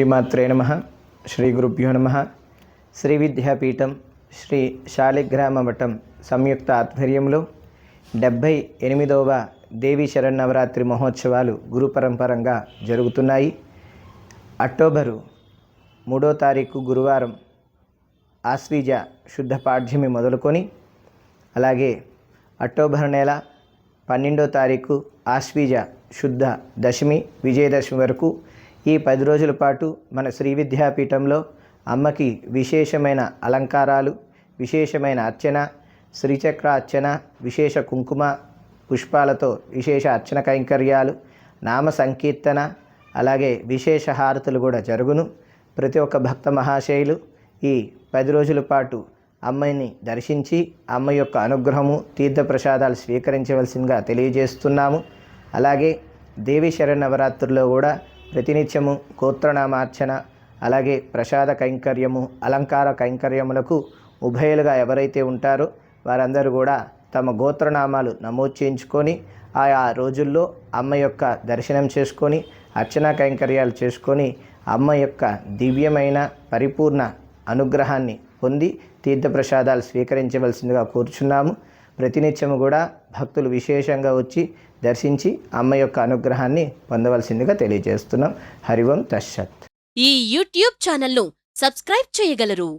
శ్రీమాత్రే నమః. శ్రీ గురుభ్యో నమః. శ్రీ విద్యాపీఠం శ్రీ శాలిగ్రామ మఠం సంయుక్త ఆధ్వర్యంలో 78వ దేవీ శరన్నవరాత్రి మహోత్సవాలు గురు పరంపరంగా జరుగుతున్నాయి. అక్టోబరు 3వ తారీఖు గురువారం ఆశ్వీజ శుద్ధ పాడ్యమి మొదలుకొని, అలాగే అక్టోబర్ నెల 12వ తారీఖు ఆశ్వీజ శుద్ధ దశమి విజయదశమి వరకు ఈ 10 రోజుల పాటు మన శ్రీ విద్యాపీఠంలో అమ్మకి విశేషమైన అలంకారాలు, విశేషమైన అర్చన, శ్రీచక్ర అర్చన, విశేష కుంకుమ పుష్పాలతో విశేష అర్చన కైంకర్యాలు, నామ సంకీర్తన, అలాగే విశేష హారతులు కూడా జరుగును. ప్రతి ఒక్క భక్త మహాశయులు ఈ 10 రోజుల పాటు అమ్మని దర్శించి అమ్మ యొక్క అనుగ్రహము, తీర్థప్రసాదాలు స్వీకరించవలసిందిగా తెలియజేస్తున్నాము. అలాగే దేవీ శరన్నవరాత్రుల్లో కూడా ప్రతినిత్యము గోత్రనామార్చన, అలాగే ప్రసాద కైంకర్యము, అలంకార కైంకర్యములకు ఉభయలుగా ఎవరైతే ఉంటారో వారందరూ కూడా తమ గోత్రనామాలు నమోదు చేయించుకొని ఆయా రోజుల్లో అమ్మ యొక్క దర్శనం చేసుకొని అర్చనా కైంకర్యాలు చేసుకొని అమ్మ యొక్క దివ్యమైన పరిపూర్ణ అనుగ్రహాన్ని పొంది తీర్థప్రసాదాలు స్వీకరించవలసిందిగా కోరుచున్నాము. ప్రతినిత్యము కూడా భక్తులు విశేషంగా వచ్చి దర్శించి అమ్మ యొక్క అనుగ్రహాన్ని పొందవలసిందిగా తెలియజేస్తున్నాం. హరి ఓం తస్సత్. ఈ యూట్యూబ్ ఛానల్ను సబ్స్క్రైబ్ చేయగలరు.